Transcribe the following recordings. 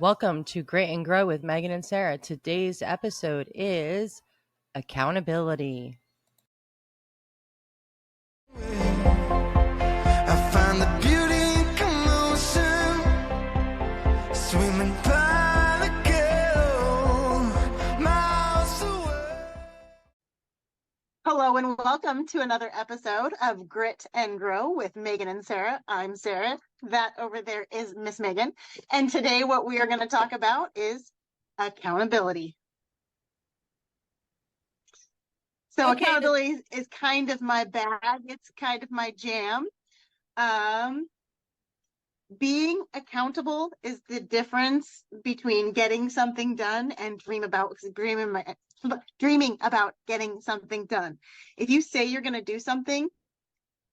Welcome to Grit and Grow with Megan and Sarah. Today's episode is accountability. I find the beauty in commotion, swimming by the gale, miles away. Hello and welcome to another episode of Grit and Grow with Megan and Sarah. I'm Sarah. That over there is Miss Megan. And today what we are going to talk about is accountability. So accountability is kind of my bag. It's kind of my jam. Being accountable is the difference between getting something done and dreaming about getting something done. If you say you're going to do something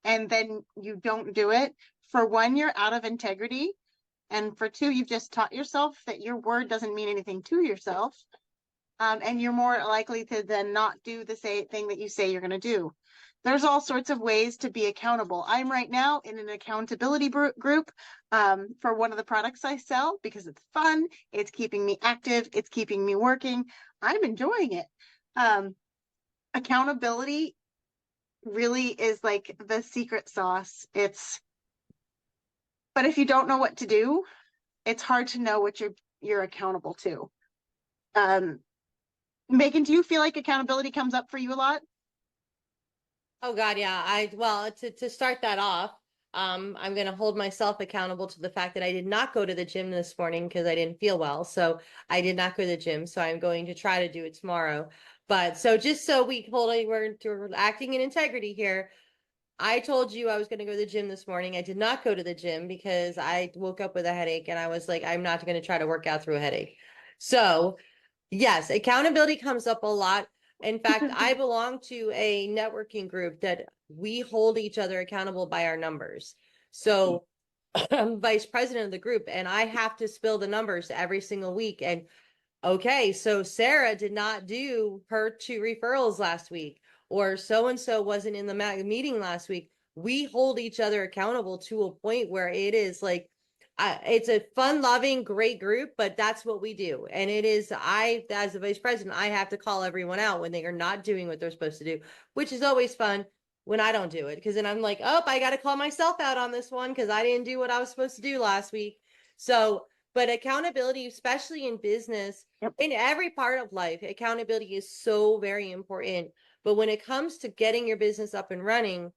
and then you don't do it, for one, you're out of integrity. And for two, you've just taught yourself that your word doesn't mean anything to yourself. And you're more likely to then not do the same thing that you say you're going to do. There's all sorts of ways to be accountable. I'm right now in an accountability group for one of the products I sell because it's fun. It's keeping me active. It's keeping me working. I'm enjoying it. Accountability really is like the secret sauce. But if you don't know what to do, it's hard to know what you're accountable to. Megan, do you feel like accountability comes up for you a lot? Oh God, yeah. To start that off, I'm going to hold myself accountable to the fact that I did not go to the gym this morning because I didn't feel well. So I did not go to the gym. So I'm going to try to do it tomorrow. But so just so we're acting in integrity here. I told you I was going to go to the gym this morning. I did not go to the gym because I woke up with a headache and I was like, I'm not going to try to work out through a headache. So yes, accountability comes up a lot. In fact, I belong to a networking group that we hold each other accountable by our numbers. So I'm vice president of the group and I have to spill the numbers every single week. And okay, so Sarah did not do her 2 referrals last week, or so-and-so wasn't in the meeting last week. We hold each other accountable to a point where it is like, it's a fun-loving, great group, but that's what we do. And it is, as the vice president, I have to call everyone out when they are not doing what they're supposed to do, which is always fun when I don't do it. Because then I'm like, oh, I got to call myself out on this one because I didn't do what I was supposed to do last week. So, but accountability, especially in business, in every part of life, accountability is so very important. But when it comes to getting your business up and running,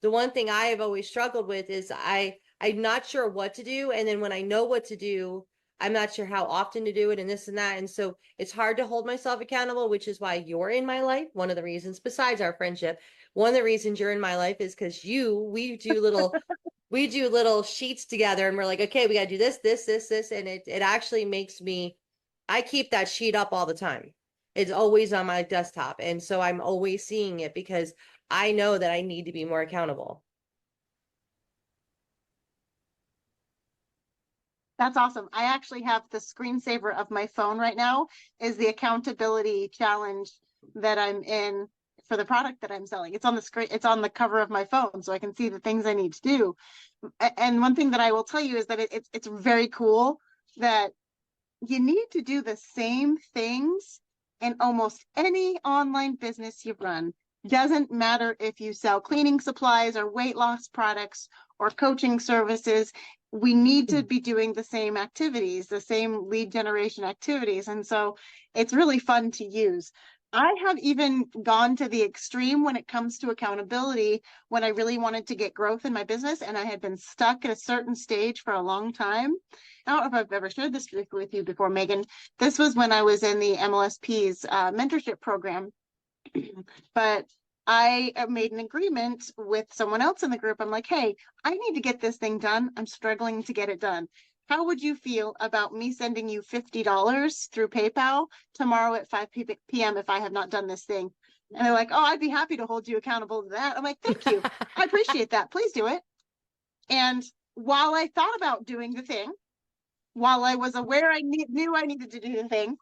the one thing I have always struggled with is I'm not sure what to do. And then when I know what to do, I'm not sure how often to do it and this and that. And so it's hard to hold myself accountable, which is why you're in my life. One of the reasons, besides our friendship, one of the reasons you're in my life is because we do little sheets together and we're like, okay, we got to do this. And it actually makes me, I keep that sheet up all the time. It's always on my desktop. And so I'm always seeing it because I know that I need to be more accountable. That's awesome. I actually have the screensaver of my phone right now is the accountability challenge that I'm in for the product that I'm selling. It's on the screen. It's on the cover of my phone, so I can see the things I need to do. And one thing that I will tell you is that it's very cool that you need to do the same things in almost any online business you run. Doesn't matter if you sell cleaning supplies or weight loss products or coaching services. We need to be doing the same activities, the same lead generation activities. And so it's really fun to use. I have even gone to the extreme when it comes to accountability when I really wanted to get growth in my business and I had been stuck at a certain stage for a long time. I don't know if I've ever shared this with you before, Megan. This was when I was in the MLSP's mentorship program. But I made an agreement with someone else in the group. I'm like, hey, I need to get this thing done. I'm struggling to get it done. How would you feel about me sending you $50 through PayPal tomorrow at 5 p.m. if I have not done this thing? And they're like, oh, I'd be happy to hold you accountable to that. I'm like, thank you. I appreciate that. Please do it. And while I thought about doing the thing, while I was aware I knew I needed to do the thing,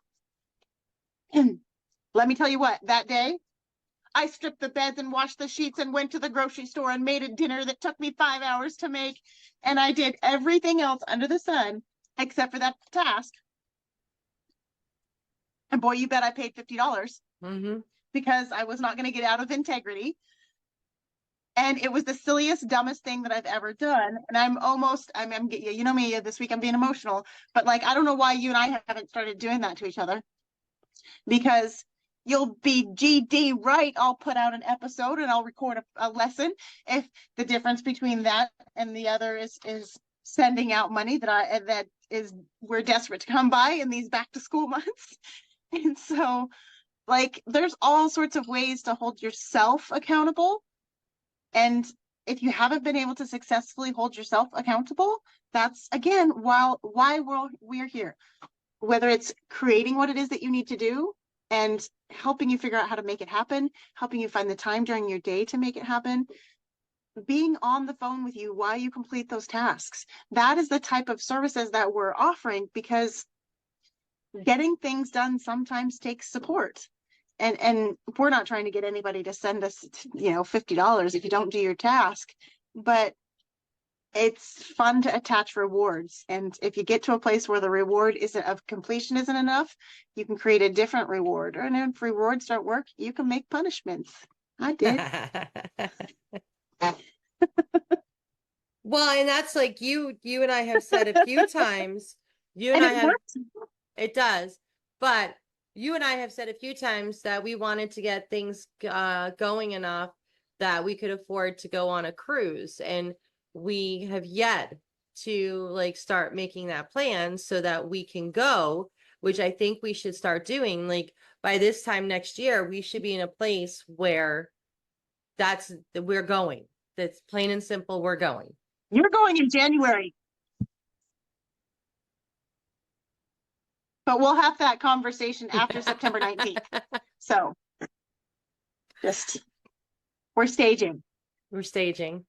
let me tell you what, that day, I stripped the beds and washed the sheets and went to the grocery store and made a dinner that took me 5 hours to make. And I did everything else under the sun except for that task And boy, you bet I paid $50 Mm-hmm. because I was not going to get out of integrity. And it was the silliest, dumbest thing that I've ever done. And I'm you know me, this week I'm being emotional, but like, I don't know why you and I haven't started doing that to each other, because you'll be GD right. I'll put out an episode and I'll record a lesson. If the difference between that and the other is sending out money that we're desperate to come by in these back to school months. And so like, there's all sorts of ways to hold yourself accountable. And if you haven't been able to successfully hold yourself accountable, that's again why we're here. Whether it's creating what it is that you need to do and helping you figure out how to make it happen, helping you find the time during your day to make it happen, being on the phone with you while you complete those tasks. That is the type of services that we're offering, because getting things done sometimes takes support. And we're not trying to get anybody to send us, $50 if you don't do your task, but it's fun to attach rewards. And if you get to a place where the reward of completion isn't enough, you can create a different reward. And if rewards don't work, you can make punishments. I did. Well, and that's like you and I have said a few times. And it works. It does, but you and I have said a few times that we wanted to get things going enough that we could afford to go on a cruise, and we have yet to like start making that plan so that we can go, which I think we should start doing. Like by this time next year, we should be in a place where we're going. That's plain and simple. We're going. You're going in January. But we'll have that conversation after September 19th. So we're staging. We're staging.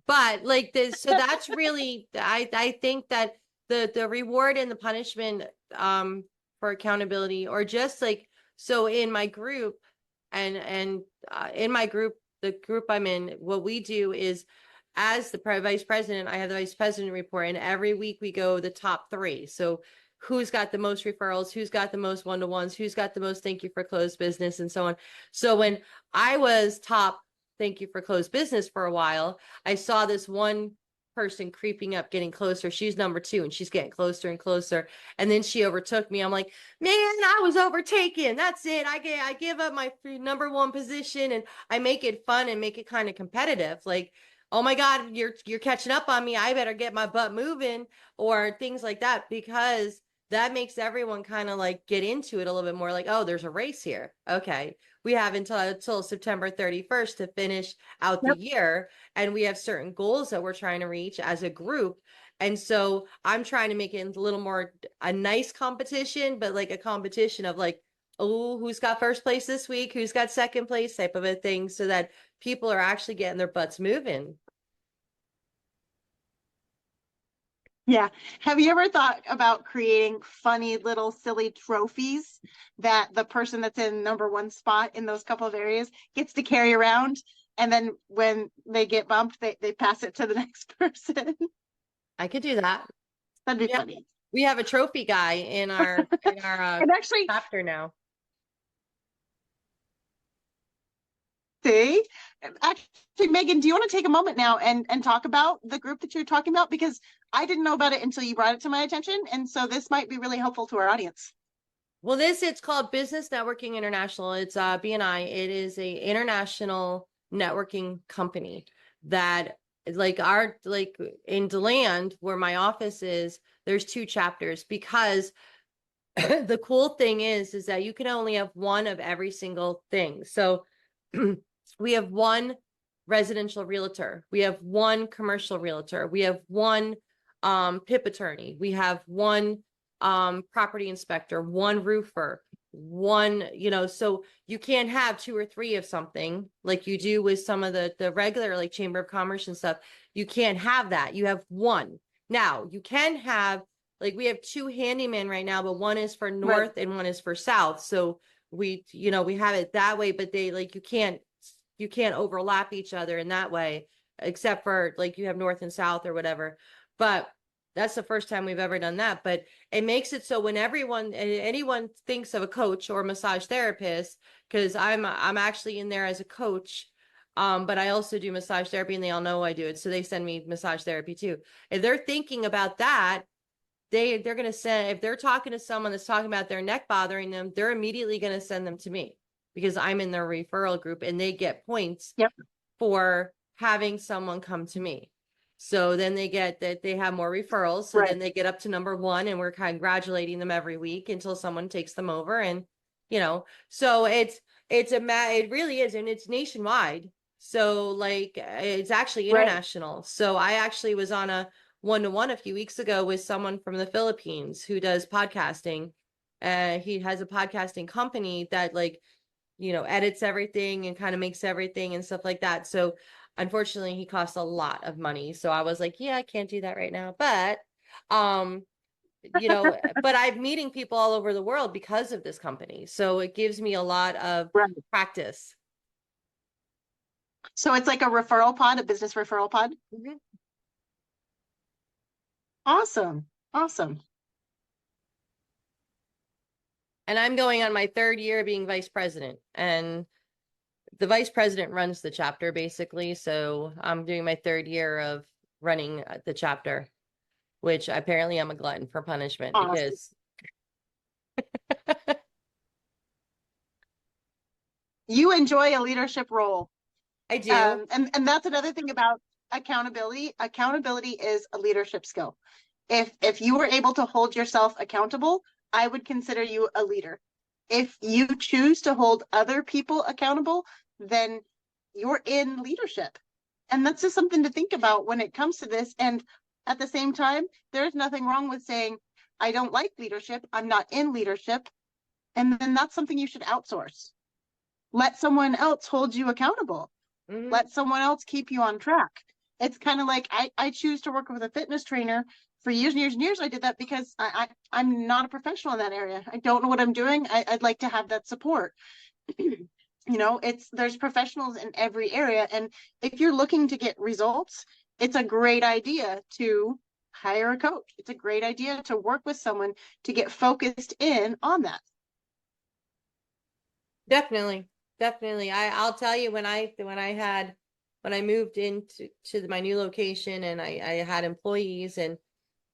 But like this, so that's really, I think that the reward and the punishment for accountability, or just like, so in my group and in my group, the group I'm in, what we do is, as the vice president, I have the vice president report, and every week we go the top 3. So who's got the most referrals, who's got the most one-to-ones, who's got the most thank you for closed business, and so on. So when I was top thank you for closed business for a while, I saw this one person creeping up, getting closer. She's number 2, and she's getting closer and closer. And then she overtook me. I'm like, man, I was overtaken. That's it. I give up my number 1 position, and I make it fun and make it kind of competitive. Like, oh my God, you're catching up on me. I better get my butt moving, or things like that, because that makes everyone kind of like get into it a little bit more, like, oh, there's a race here. Okay. We have until September 31st to finish out the year. And we have certain goals that we're trying to reach as a group. And so I'm trying to make it a little more a nice competition, but like a competition of like, oh, who's got first place this week? Who's got second place type of a thing, so that people are actually getting their butts moving. Yeah. Have you ever thought about creating funny little silly trophies that the person that's in number 1 spot in those couple of areas gets to carry around? And then when they get bumped, they pass it to the next person. I could do that. That'd be funny. We have a trophy guy in our And actually, chapter now. see, actually, Megan, do you want to take a moment now and talk about the group that you're talking about? Because I didn't know about it until you brought it to my attention. And so this might be really helpful to our audience. Well, it's called Business Networking International. It's BNI. It is a international networking company that, like in DeLand, where my office is, there's 2 chapters, because the cool thing is that you can only have one of every single thing. So we have one residential realtor, we have one commercial realtor, we have one PIP attorney, we have one property inspector, one roofer, one, so you can't have 2 or 3 of something like you do with some of the regular like Chamber of Commerce and stuff. You can't have that. You have one. Now you can have, like, we have 2 handymen right now, but one is for north and one is for south. So we have it that way, but they like, you can't overlap each other in that way, except for like you have north and south or whatever. But That's the first time we've ever done that, but it makes it so when anyone thinks of a coach or massage therapist, because I'm actually in there as a coach, but I also do massage therapy and they all know I do it, so they send me massage therapy too. If they're thinking about that, they're gonna send, if they're talking to someone that's talking about their neck bothering them, they're immediately gonna send them to me because I'm in their referral group and they get points Yep. for having someone come to me. So then they get that they have more referrals. So Right. then they get up to number one and we're congratulating them every week until someone takes them over. And, so it really is. And it's nationwide. So like, it's actually Right. international. So I actually was on a one-to-one a few weeks ago with someone from the Philippines who does podcasting. He has a podcasting company that edits everything and kind of makes everything and stuff like that. So unfortunately he costs a lot of money. So I was like, yeah, I can't do that right now. But but I'm meeting people all over the world because of this company. So it gives me a lot of Right. practice. So it's like a referral pod, a business referral pod. Mhm. Awesome. Awesome. And I'm going on my third year being vice president, and the vice president runs the chapter basically. So I'm doing my third year of running the chapter, which apparently I'm a glutton for punishment Awesome. because You enjoy a leadership role. I do. And that's another thing about accountability. Accountability is a leadership skill. If you were able to hold yourself accountable, I would consider you a leader. If you choose to hold other people accountable, then you're in leadership. And that's just something to think about when it comes to this. And at the same time, there's nothing wrong with saying, I don't like leadership, I'm not in leadership. And then that's something you should outsource. Let someone else hold you accountable. Mhm. Let someone else keep you on track. It's kind of like I choose to work with a fitness trainer for years and years and years. I did that because I'm not a professional in that area. I don't know what I'm doing. I'd like to have that support. There's professionals in every area. And if you're looking to get results, it's a great idea to hire a coach. It's a great idea to work with someone to get focused in on that. Definitely. I'll tell you when I moved into my new location and I had employees, and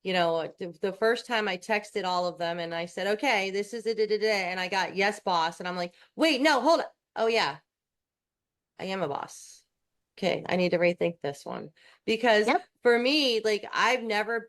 the first time I texted all of them and I said, okay, this is it, and I got yes, boss. And I'm like, wait, no, hold on. Oh yeah, I am a boss. Okay, I need to rethink this one because Yep. for me, like I've never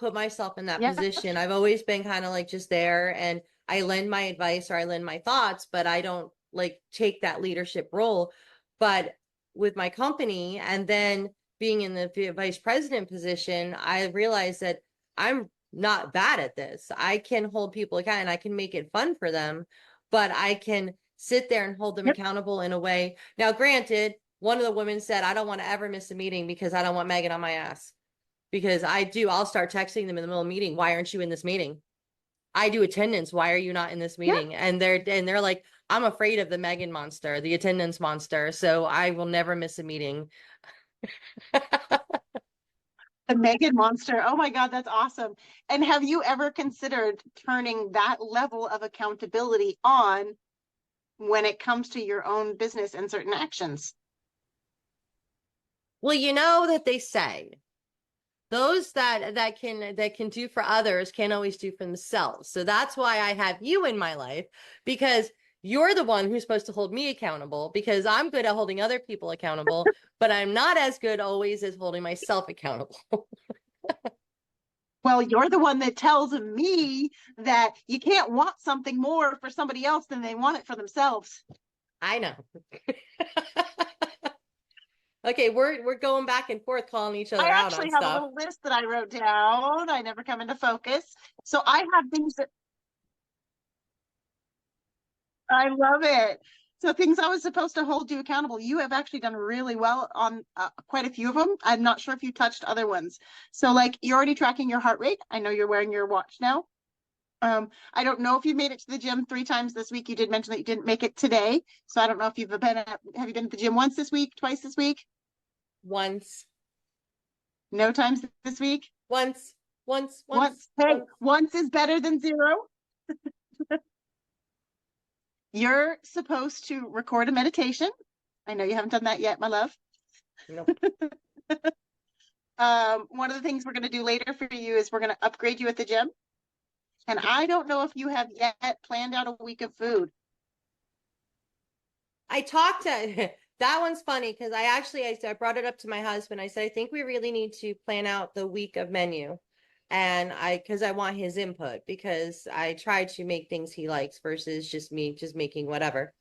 put myself in that Yep. position. I've always been kind of like just there, and I lend my advice or I lend my thoughts, but I don't like take that leadership role. But with my company and then being in the vice president position, I realized that I'm not bad at this. I can hold people accountable and I can make it fun for them, but I can sit there and hold them Yep. accountable in a way. Now, granted, one of the women said, I don't want to ever miss a meeting because I don't want Meghan on my ass. Because I'll start texting them in the middle of the meeting. Why aren't you in this meeting? I do attendance. Why are you not in this meeting? Yep. And they're like, I'm afraid of the Meghan monster, the attendance monster. So I will never miss a meeting. The Meghan monster. Oh my God, that's awesome. And have you ever considered turning that level of accountability on when it comes to your own business and certain actions? Well, you know that they say those that can do for others can't always do for themselves. So that's why I have you in my life, because you're the one who's supposed to hold me accountable, because I'm good at holding other people accountable, but I'm not as good always as holding myself accountable. Well, you're the one that tells me that you can't want something more for somebody else than they want it for themselves. I know. Okay, we're going back and forth calling each other I out actually on have a stuff. little list that I wrote down. I never come into focus. So I have things that I love it. So things I was supposed to hold you accountable. You have actually done really well on quite a few of them. I'm not sure if you touched other ones. So like you're already tracking your heart rate. I know you're wearing your watch now. I don't know if you made it to the gym 3 times this week. You did mention that you didn't make it today. So I don't know if have you been at the gym once this week, twice this week? Once. No times this week? Once, Once. Hey, once. once is better than zero. You're supposed to record a meditation. I know you haven't done that yet, my love. Nope. One of the things we're going to do later for you is we're going to upgrade you at the gym. And I don't know if you have yet planned out a week of food. I talked to that one's funny because I brought it up to my husband. I said, I think we really need to plan out the week of menu. And because I want his input because I try to make things he likes versus just me just making whatever.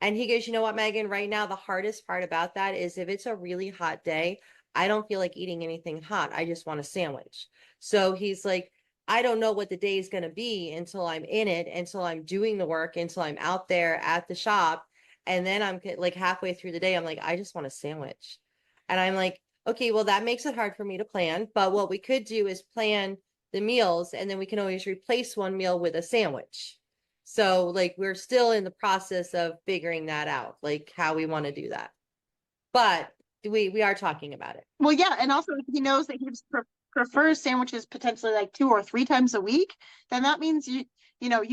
And he goes, you know what, Megan, right now, the hardest part about that is if it's a really hot day, I don't feel like eating anything hot. I just want a sandwich. So he's like, I don't know what the day is going to be until I'm in it, until I'm doing the work, until I'm out there at the shop. And then I'm like halfway through the day, I'm like, I just want a sandwich. And I'm like, okay, well, that makes it hard for me to plan. But what we could do is plan the meals, and then we can always replace one meal with a sandwich. So like we're still in the process of figuring that out, like how we want to do that. But we are talking about it. Well, yeah, and also if he knows that he prefers sandwiches potentially like 2 or 3 times a week, then that means you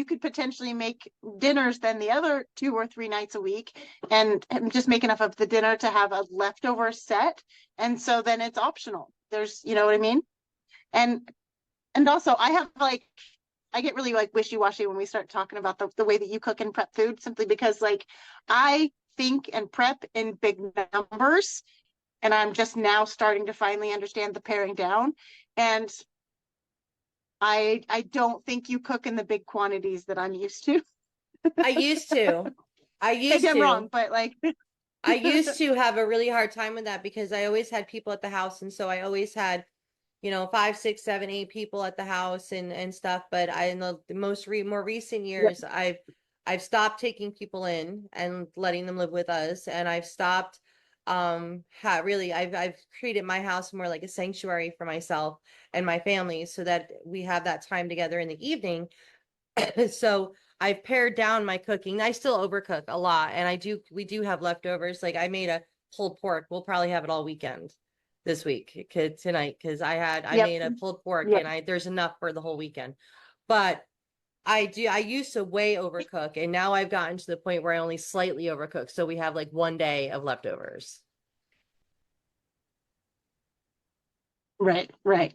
could potentially make dinners then the other 2 or 3 nights a week and just make enough of the dinner to have a leftover set. And so then it's optional. There's, you know what I mean? And also I get really like wishy-washy when we start talking about the way that you cook and prep food, simply because like I think and prep in big numbers, and I'm just now starting to finally understand the paring down. And I don't think you cook in the big quantities that I'm used to. I used to. I Maybe used I'm to. wrong, but like I used to have a really hard time with that because I always had people at the house, and so I always had, 5, 6, 7, 8 people at the house and stuff. But in the more recent years, I've stopped taking people in and letting them live with us, and I've stopped. I've treated my house more like a sanctuary for myself and my family, so that we have that time together in the evening. So I've pared down my cooking. I still overcook a lot, and we do have leftovers. Like I made a pulled pork. We'll probably have it all weekend this week, tonight, because I yep, made a pulled pork yep. and there's enough for the whole weekend. But I used to way overcook, and now I've gotten to the point where I only slightly overcook. So we have like one day of leftovers. Right, right.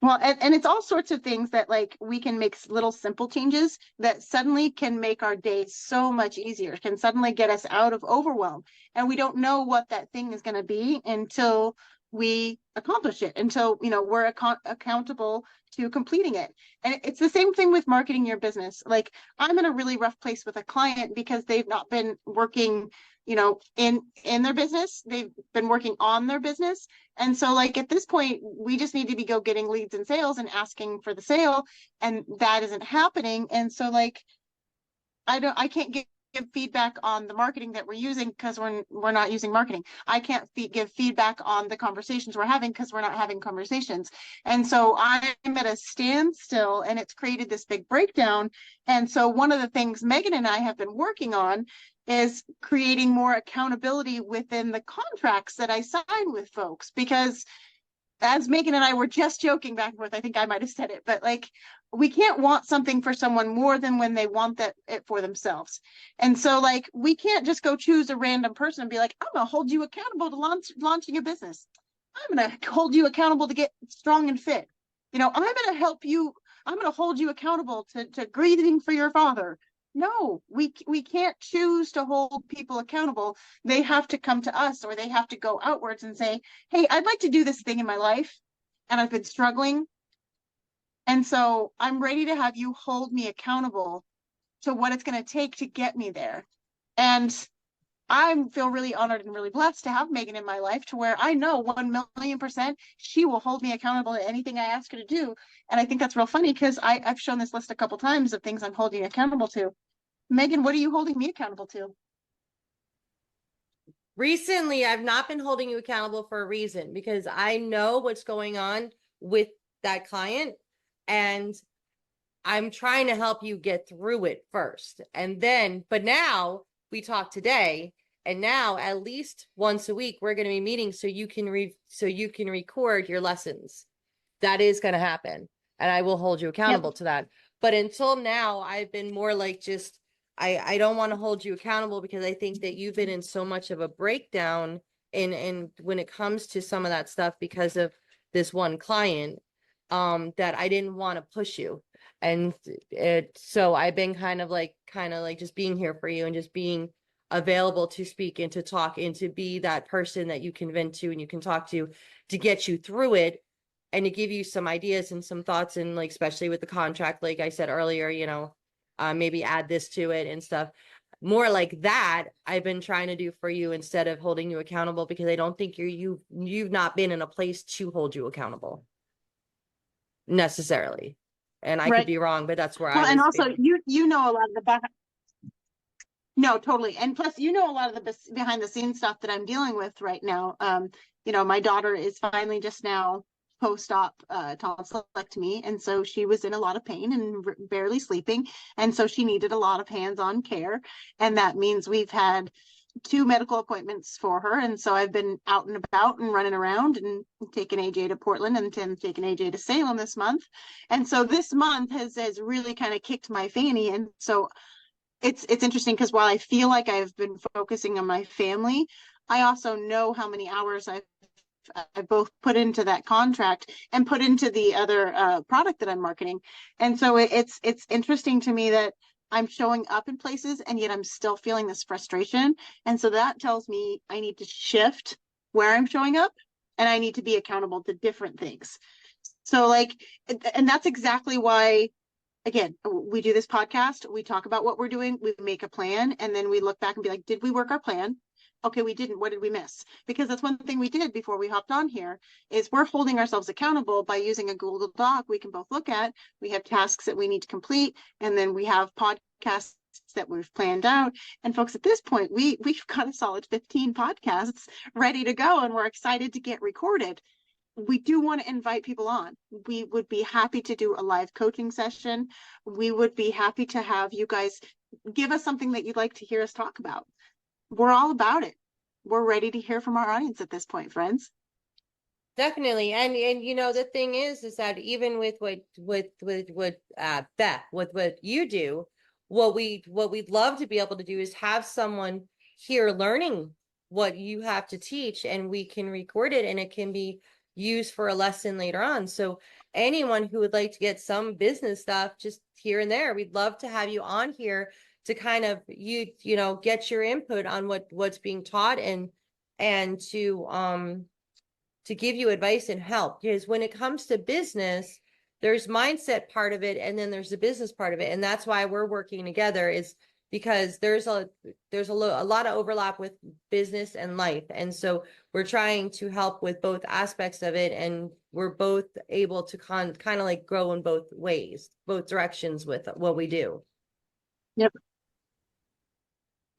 Well, and it's all sorts of things that like we can make little simple changes that suddenly can make our day so much easier, can suddenly get us out of overwhelm. And we don't know what that thing is going to be until we accomplish it, until, we're accountable to completing it. And it's the same thing with marketing your business. Like I'm in a really rough place with a client because they've not been working, in their business. They've been working on their business. And so like at this point, we just need to be getting leads and sales and asking for the sale. And that isn't happening. And so like, I can't give feedback on the marketing that we're using because we're not using marketing. I can't give feedback on the conversations we're having because we're not having conversations. And so I'm at a standstill, and it's created this big breakdown. And so one of the things Megan and I have been working on is creating more accountability within the contracts that I sign with folks, because as Megan and I were just joking back and forth, I think I might have said it, but like we can't want something for someone more than when they want it for themselves. And so like we can't just go choose a random person and be like, I'm gonna hold you accountable to launching a business. I'm gonna hold you accountable to get strong and fit. I'm gonna help you. I'm gonna hold you accountable to grieving for your father. No, we can't choose to hold people accountable. They have to come to us, or they have to go outwards and say, hey, I'd like to do this thing in my life, and I've been struggling. And so I'm ready to have you hold me accountable to what it's going to take to get me there. And I feel really honored and really blessed to have Megan in my life, to where I know 1,000,000% she will hold me accountable to anything I ask her to do. And I think that's real funny because I've shown this list a couple times of things I'm holding accountable to. Megan, what are you holding me accountable to? Recently, I've not been holding you accountable for a reason, because I know what's going on with that client, and I'm trying to help you get through it first. And then, but now we talk today, And now at least once a week, we're going to be meeting so you can record your lessons. That is going to happen. And I will hold you accountable to that. But until now, I've been more like just, I don't want to hold you accountable because I think that you've been in so much of a breakdown in when it comes to some of that stuff because of this one client, that I didn't want to push you. And so I've been kind of like just being here for you and just being available to speak and to talk and to be that person that you can vent to and you can talk to get you through it and to give you some ideas and some thoughts, and like especially with the contract, like I said earlier, maybe add this to it and stuff. More like that I've been trying to do for you instead of holding you accountable, because I don't think you've not been in a place to hold you accountable necessarily. And I could Right. be wrong, but that's where I Well, and was also feeling. you know a lot of the no, totally. And plus, you know, a lot of the behind the scenes stuff that I'm dealing with right now. My daughter is finally just now post-op tonsillectomy. And so she was in a lot of pain and barely sleeping. And so she needed a lot of hands-on care. And that means we've had 2 medical appointments for her. And so I've been out and about and running around and taking AJ to Portland and then taking AJ to Salem this month. And so this month has really kind of kicked my fanny. And so it's interesting because while I feel like I've been focusing on my family, I also know how many hours I both put into that contract and put into the other product that I'm marketing. And so it's interesting to me that I'm showing up in places and yet I'm still feeling this frustration. And so that tells me I need to shift where I'm showing up and I need to be accountable to different things. So and that's exactly why, again, we do this podcast, we talk about what we're doing, we make a plan, and then we look back and be like, did we work our plan? Okay, we didn't. What did we miss? Because that's one thing we did before we hopped on here is we're holding ourselves accountable by using a Google Doc we can both look at. We have tasks that we need to complete, and then we have podcasts that we've planned out. And folks, at this point, we've got a solid 15 podcasts ready to go, and we're excited to get recorded. We do want to invite people on. We would be happy to do a live coaching session. We would be happy to have you guys give us something that you'd like to hear us talk about. We're all about it. We're ready to hear from our audience at this point, friends. Definitely. And the thing is that even with Beth, with what you do, what we'd love to be able to do is have someone here learning what you have to teach, and we can record it and it can be used for a lesson later on. So anyone who would like to get some business stuff just here and there, we'd love to have you on here to kind of get your input on what's being taught and to give you advice and help. Because when it comes to business, there's mindset part of it and then there's the business part of it. And that's why we're working together, is because there's a lot of overlap with business and life. And so we're trying to help with both aspects of it. And we're both able to kind of like grow in both ways, both directions with what we do.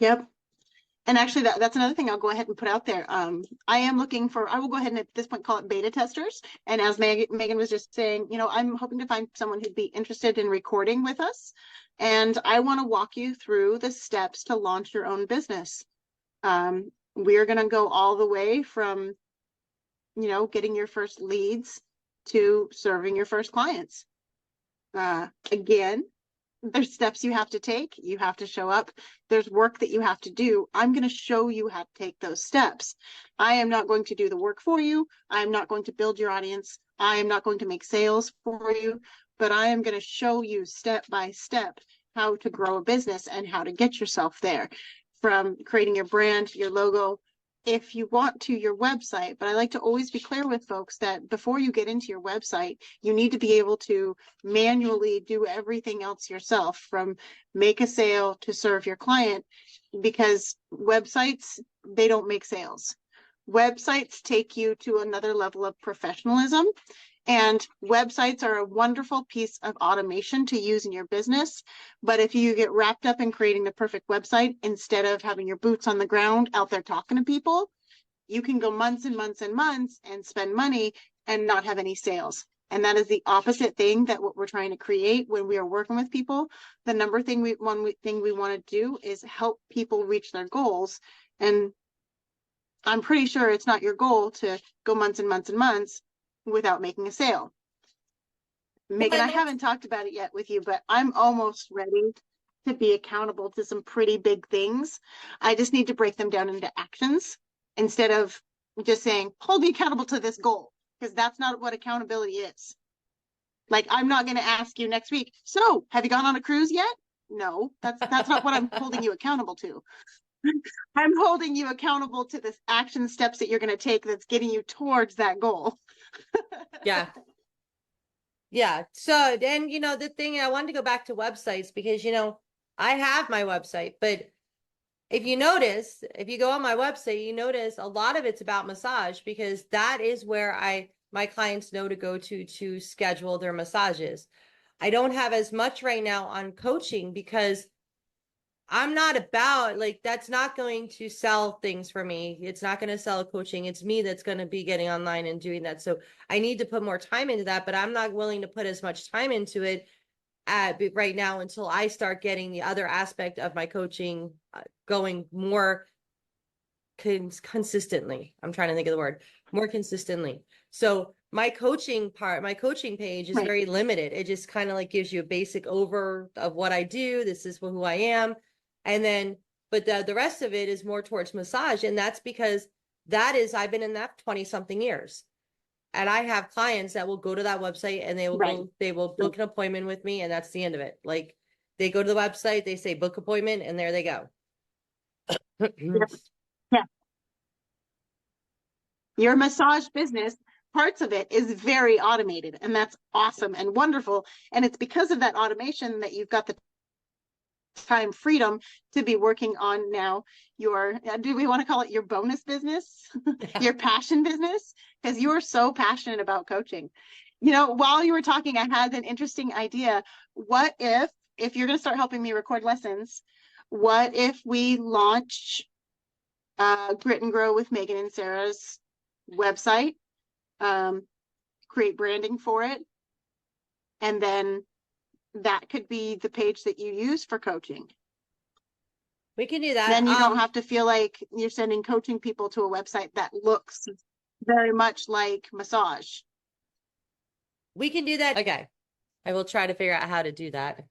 Yep. And actually, that's another thing I'll go ahead and put out there. I will go ahead and at this point call it beta testers. And as Megan was just saying, I'm hoping to find someone who'd be interested in recording with us. And I want to walk you through the steps to launch your own business. We're going to go all the way from, getting your first leads to serving your first clients. Again, there's steps you have to take. You have to show up. There's work that you have to do. I'm going to show you how to take those steps. I am not going to do the work for you. I'm not going to build your audience. I am not going to make sales for you, but I am going to show you step by step how to grow a business and how to get yourself there, from creating your brand, your logo, if you want to, your website. But I like to always be clear with folks that before you get into your website, you need to be able to manually do everything else yourself, from make a sale to serve your client, because websites, they don't make sales. Websites take you to another level of professionalism. And websites are a wonderful piece of automation to use in your business. But if you get wrapped up in creating the perfect website instead of having your boots on the ground out there talking to people, you can go months and months and months and spend money and not have any sales. And that is the opposite thing that what we're trying to create when we are working with people. The one thing we want to do is help people reach their goals. And I'm pretty sure it's not your goal to go months and months and months without making a sale. Megan, I haven't talked about it yet with you, but I'm almost ready to be accountable to some pretty big things. I just need to break them down into actions instead of just saying, hold me accountable to this goal, because that's not what accountability is. Like, I'm not going to ask you next week, so have you gone on a cruise yet? No, that's not what I'm holding you accountable to. I'm holding you accountable to the action steps that you're going to take that's getting you towards that goal. Yeah. Yeah. So then, the thing, I wanted to go back to websites because, I have my website, but if you go on my website, you notice a lot of it's about massage, because that is where my clients know to go to schedule their massages. I don't have as much right now on coaching because I'm not about, like, that's not going to sell things for me. It's not going to sell coaching. It's me that's going to be getting online and doing that. So I need to put more time into that, but I'm not willing to put as much time into it right now until I start getting the other aspect of my coaching going more consistently. I'm trying to think of the word, more consistently. So my coaching page is Right. very limited. It just kind of like gives you a basic over of what I do. This is who I am. And then, but the rest of it is more towards massage. And that's because I've been in that 20 something years. And I have clients that will go to that website and they will book an appointment with me. And that's the end of it. Like, they go to the website, they say book appointment, and there they go. Yep. Yeah. Your massage business, parts of it is very automated, and that's awesome and wonderful. And it's because of that automation that you've got the time freedom to be working on now your, do we want to call it your bonus business? Your passion business? Because you are so passionate about coaching. While you were talking, I had an interesting idea. What if you're going to start helping me record lessons, what if we launch Grit and Grow with Meghan and Sarah's website, create branding for it, and then that could be the page that you use for coaching. We can do that. Then you don't have to feel like you're sending coaching people to a website that looks very much like massage. We can do that. Okay. I will try to figure out how to do that.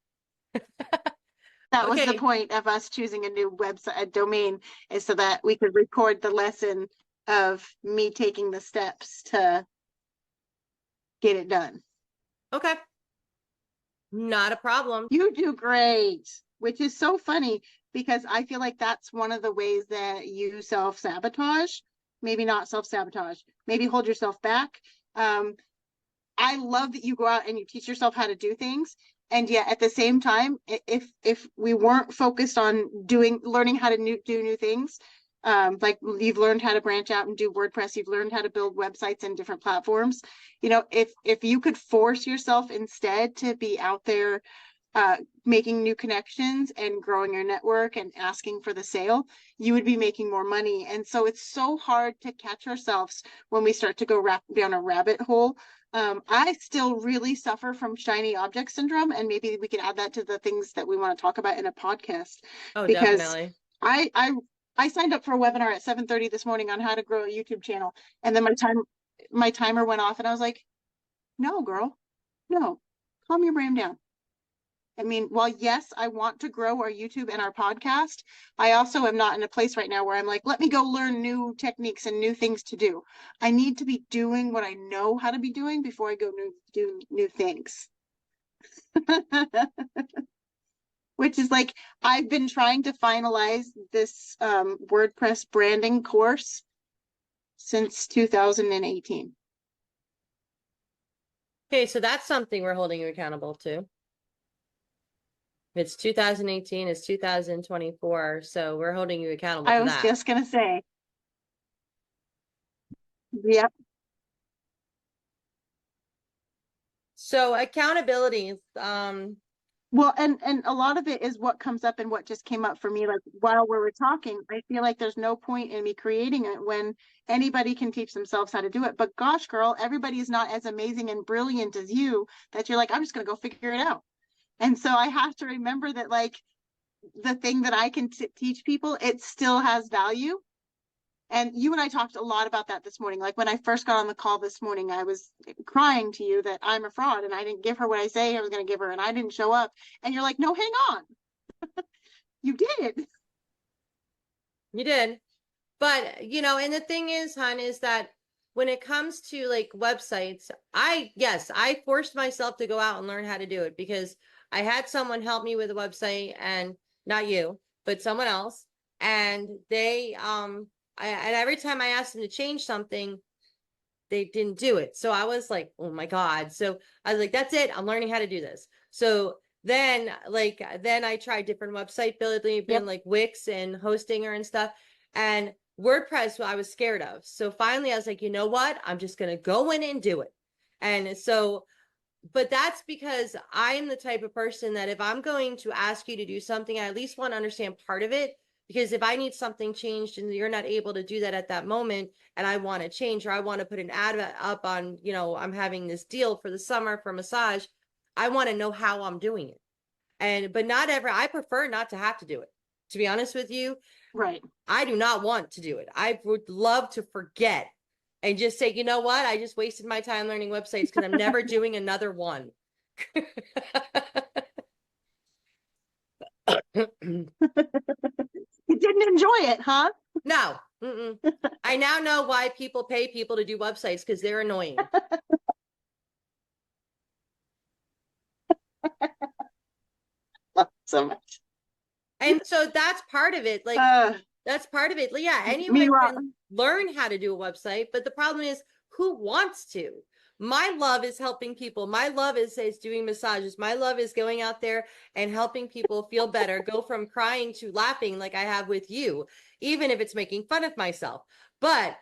That was the point of us choosing a new website, a domain, is so that we could record the lesson of me taking the steps to get it done. Okay. Not a problem. You do great, which is so funny because I feel like that's one of the ways that you self-sabotage. Maybe not self-sabotage, maybe hold yourself back. I love that you go out and you teach yourself how to do things. And yet at the same time, if we weren't focused on learning how to do new things, like you've learned how to branch out and do WordPress, you've learned how to build websites and different platforms. If you could force yourself instead to be out there making new connections and growing your network and asking for the sale, you would be making more money. And so it's so hard to catch ourselves when we start to go down a rabbit hole. I still really suffer from shiny object syndrome, and maybe we can add that to the things that we want to talk about in a podcast. Oh, because definitely. I signed up for a webinar at 7:30 this morning on how to grow a YouTube channel, and then my timer went off, and I was like, "No, girl, no, calm your brain down." I mean, while yes, I want to grow our YouTube and our podcast, I also am not in a place right now where I'm like, let me go learn new techniques and new things to do. I need to be doing what I know how to be doing before I go do new things. Which is like, I've been trying to finalize this WordPress branding course since 2018. Okay, so that's something we're holding you accountable to. If it's 2018, it's 2024, so we're holding you accountable to that. I was just gonna say. Yep. So accountability, well, and a lot of it is what comes up and what just came up for me. Like while we were talking, I feel like there's no point in me creating it when anybody can teach themselves how to do it. But gosh, girl, everybody is not as amazing and brilliant as you that you're like, I'm just gonna go figure it out. And so I have to remember that, like, the thing that I can teach people, it still has value. And you and I talked a lot about that this morning. Like when I first got on the call this morning, I was crying to you that I'm a fraud and I didn't give her what I say I was going to give her and I didn't show up. And you're like, no, hang on. You did. You did. But, and the thing is, hon, is that when it comes to like websites, yes, I forced myself to go out and learn how to do it because I had someone help me with a website, and not you, but someone else. And and every time I asked them to change something, they didn't do it. So I was like, oh my God. So I was like, that's it. I'm learning how to do this. So then I tried different website building, Yep. like Wix and Hostinger and stuff. And WordPress, I was scared of. So finally I was like, you know what? I'm just going to go in and do it. And so, but that's because I am the type of person that if I'm going to ask you to do something, I at least want to understand part of it. Because if I need something changed and you're not able to do that at that moment, and I want to change, or I want to put an ad up on, I'm having this deal for the summer for massage, I want to know how I'm doing it. But I prefer not to have to do it. To be honest with you, Right. I do not want to do it. I would love to forget and just say, you know what? I just wasted my time learning websites because I'm never doing another one. You didn't enjoy it, huh? No. I now know why people pay people to do websites, because they're annoying. So much. And so that's part of it. Like, that's part of it. Yeah, anyone can learn how to do a website, but the problem is, who wants to? My love is helping people. My love is doing massages. My love is going out there and helping people feel better, go from crying to laughing like I have with you, even if it's making fun of myself. But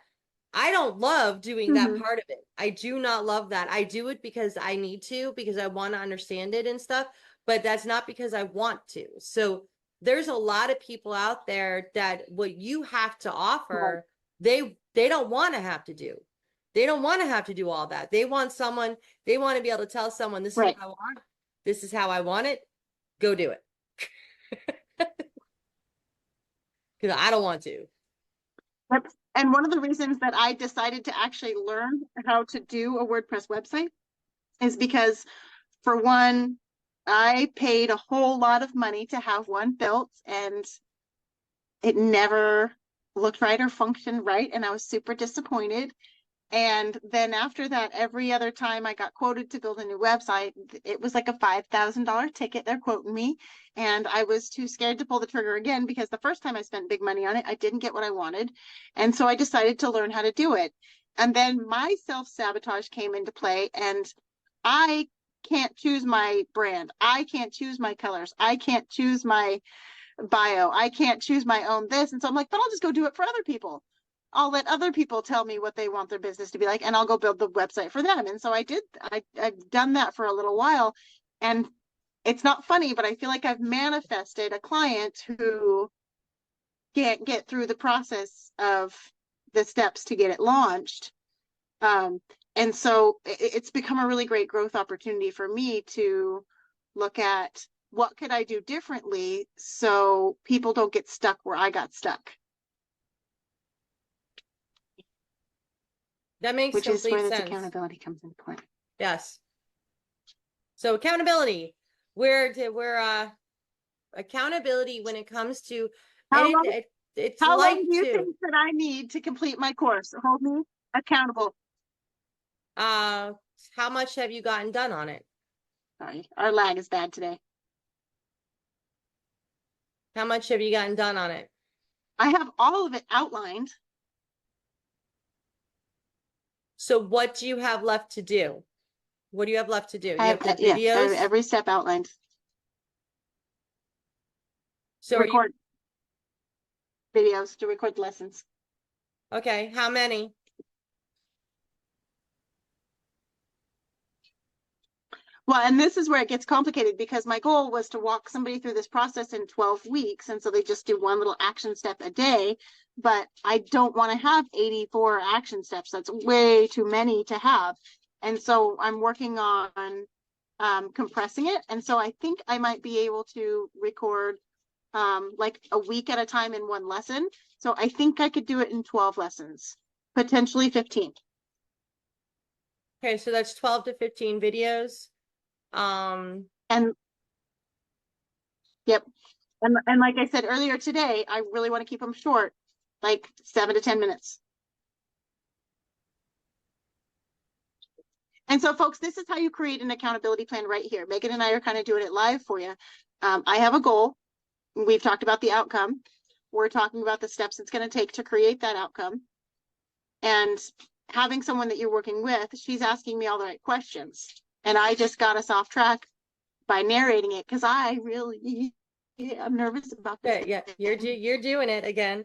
I don't love doing that part of it. I do not love that. I do it because I need to, because I want to understand it and stuff, but that's not because I want to. So there's a lot of people out there that what you have to offer, they don't want to have to do. They don't want to have to do all that. They want to be able to tell someone, this is what I want. This is how I want it. Go do it. Because I don't want to. And one of the reasons that I decided to actually learn how to do a WordPress website is because, for one, I paid a whole lot of money to have one built and it never looked right or functioned right. And I was super disappointed. And then after that, every other time I got quoted to build a new website, it was like a $5,000 ticket they're quoting me. And I was too scared to pull the trigger again, because the first time I spent big money on it, I didn't get what I wanted. And so I decided to learn how to do it. And then my self-sabotage came into play, and I can't choose my brand. I can't choose my colors. I can't choose my bio. I can't choose my own this. And so I'm like, but I'll just go do it for other people. I'll let other people tell me what they want their business to be like, and I'll go build the website for them. And so I did. I've done that for a little while, and it's not funny, but I feel like I've manifested a client who can't get through the process of the steps to get it launched. And so it's become a really great growth opportunity for me to look at what could I do differently so people don't get stuck where I got stuck. That makes Which is complete where this sense. accountability comes into play. Yes. So accountability, we're accountability when it comes to, How and long, it's how like long do you think that I need to complete my course? Hold me accountable. how much have you gotten done on it? Sorry, our lag is bad today. How much have you gotten done on it? I have all of it outlined. So what do you have left to do? What do you have left to do? You have the Yeah, videos? every step outlined. So record videos to record lessons. Okay, how many? Well, and this is where it gets complicated, because my goal was to walk somebody through this process in 12 weeks. And so they just do one little action step a day. But I don't want to have 84 action steps. That's way too many to have. And so I'm working on compressing it. And so I think I might be able to record like a week at a time in one lesson. So I think I could do it in 12 lessons, potentially 15. Okay, so that's 12 to 15 videos. And yep. And like I said earlier today, I really want to keep them short, like 7 to 10 minutes. And so, folks, this is how you create an accountability plan right here. Megan and I are kind of doing it live for you. I have a goal. We've talked about the outcome. We're talking about the steps it's going to take to create that outcome. And having someone that you're working with, she's asking me all the right questions. And I just got us off track by narrating it because I really, I'm nervous about this. Yeah, you're doing it again.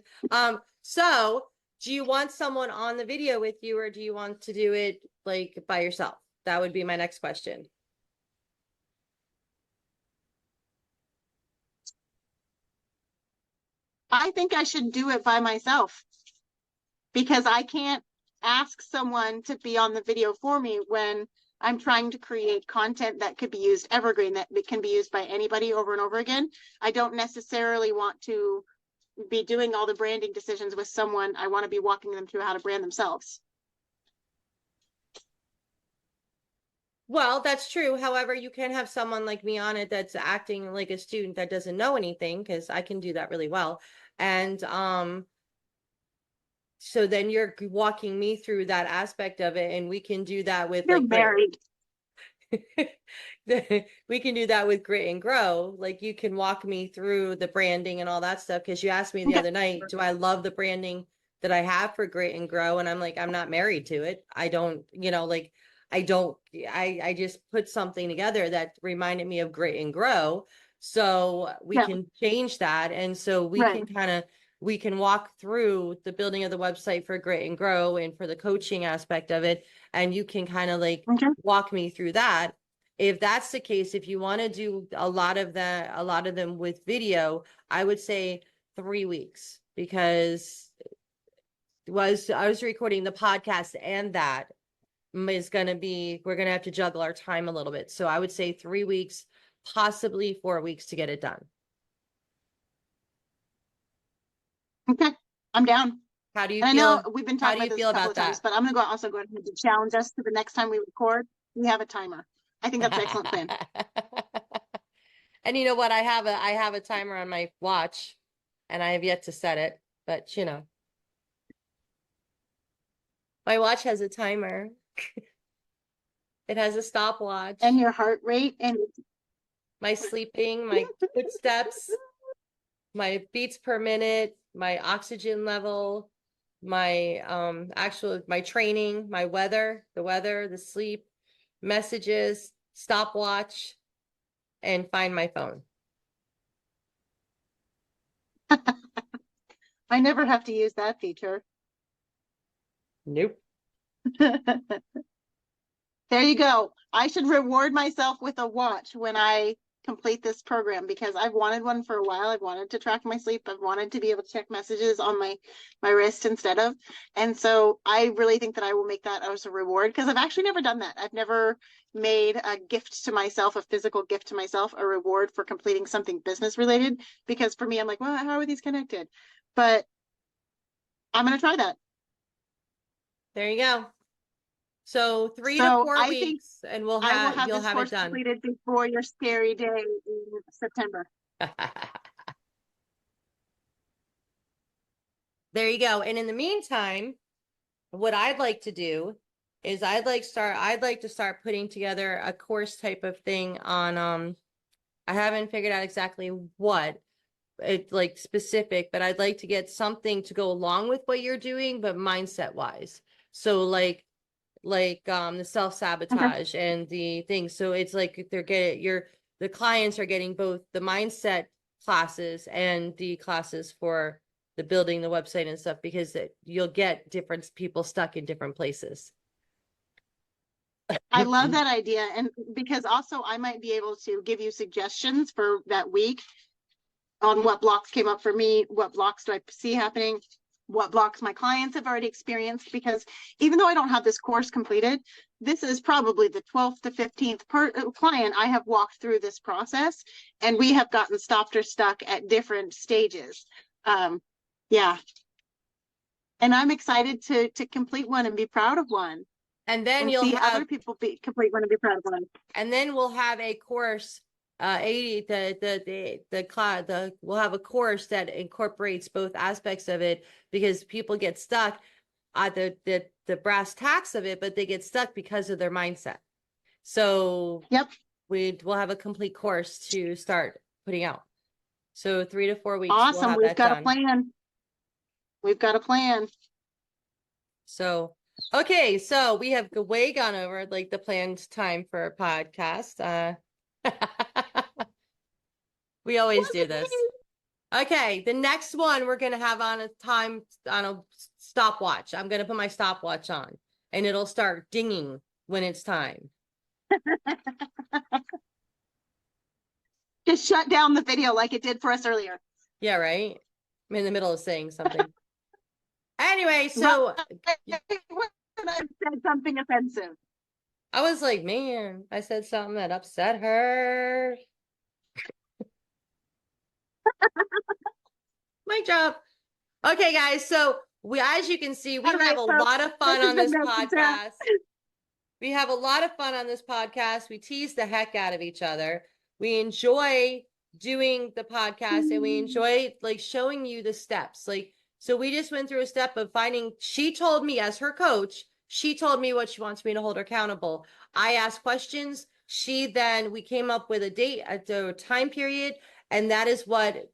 So do you want someone on the video with you, or do you want to do it like by yourself? That would be my next question. I think I should do it by myself because I can't ask someone to be on the video for me when I'm trying to create content that could be used evergreen, that can be used by anybody over and over again. I don't necessarily want to be doing all the branding decisions with someone. I want to be walking them through how to brand themselves. Well, that's true. However, you can have someone like me on it that's acting like a student that doesn't know anything, because I can do that really well. And so then you're walking me through that aspect of it, and we can do that with You're like married. we can do that with Grit and Grow. Like, you can walk me through the branding and all that stuff, because you asked me the other night, do I love the branding that I have for Grit and Grow? And I'm like, I'm not married to it. I don't, like, I just put something together that reminded me of Grit and Grow. So we can change that. And so we can kind of, we can walk through the building of the website for Grit and Grow and for the coaching aspect of it. And you can kind of like walk me through that. If that's the case, if you want to do a lot of them with video, I would say 3 weeks, because I was recording the podcast, and that is going to be, we're going to have to juggle our time a little bit. So I would say 3 weeks, possibly 4 weeks to get it done. Okay, I'm down. How do you and feel? I know we've been talking about this a couple of times, but I'm going to also go ahead and challenge us to the next time we record. We have a timer. I think that's an excellent plan. And you know what? I have a timer on my watch, and I have yet to set it, but my watch has a timer. It has a stopwatch. And your heart rate and my sleeping, my footsteps, my beats per minute, my oxygen level, my my training, my weather, the sleep, messages, stopwatch, and find my phone. I never have to use that feature. Nope. There you go. I should reward myself with a watch when I complete this program, because I've wanted one for a while. I've wanted to track my sleep. I've wanted to be able to check messages on my wrist instead of. And so I really think that I will make that as a reward, because I've actually never done that. I've never made a gift to myself, a physical gift to myself, a reward for completing something business related. Because for me, I'm like, well, how are these connected? But I'm going to try that. There you go. So 3 to 4 weeks, and you'll have it done. Completed before your scary day in September. There you go. And in the meantime, what I'd like to do is I'd like to start putting together a course type of thing on I haven't figured out exactly what it's like specific, but I'd like to get something to go along with what you're doing, but mindset wise. So like the self-sabotage and the things. So it's like the clients are getting both the mindset classes and the classes for the building the website and stuff, because you'll get different people stuck in different places. I love that idea. And because also I might be able to give you suggestions for that week on what blocks came up for me, what blocks do I see happening. what blocks my clients have already experienced, because even though I don't have this course completed, this is probably the 12th to 15th client I have walked through this process, and we have gotten stopped or stuck at different stages. Yeah. And I'm excited to complete one and be proud of one, And then and you'll see have, other people complete one and be proud of one. and then we'll have a course, we'll have a course that incorporates both aspects of it, because people get stuck at the brass tacks of it, but they get stuck because of their mindset. So Yep. we'll have a complete course to start putting out. So 3 to 4 weeks, we'll Awesome. have We've that got a done. plan. We've got a plan. So, okay, so we have way gone over like the planned time for a podcast. We always do this. Okay, the next one we're gonna have on a stopwatch. I'm gonna put my stopwatch on, and it'll start dinging when it's time. Just shut down the video like it did for us earlier. Yeah, right? I'm in the middle of saying something. Anyway, so When I said something offensive. I was like, man, I said something that upset her. My job. Okay, guys. So as you can see, we All right, have a folks, lot of fun this on has this been Meghan Sarah. podcast. We have a lot of fun on this podcast. We tease the heck out of each other. We enjoy doing the podcast, and we enjoy like showing you the steps. Like, so we just went through a step of finding, she told me as her coach, she told me what she wants me to hold her accountable. I asked questions. We came up with a date, a time period. And that is what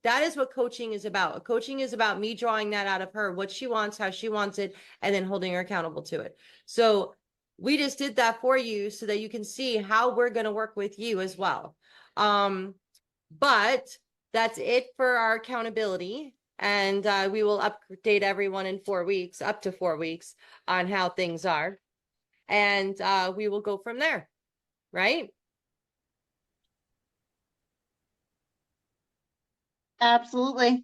coaching is about. Coaching is about me drawing that out of her, what she wants, how she wants it, and then holding her accountable to it. So we just did that for you so that you can see how we're going to work with you as well. But that's it for our accountability. And we will update everyone in 4 weeks, up to 4 weeks, on how things are. And we will go from there, right? Absolutely.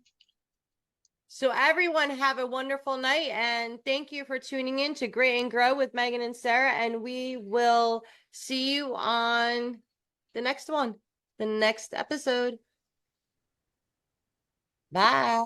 So everyone have a wonderful night, and thank you for tuning in to Grit and Grow with Meghan and Sarah, and we will see you on the next one, the next episode. Bye.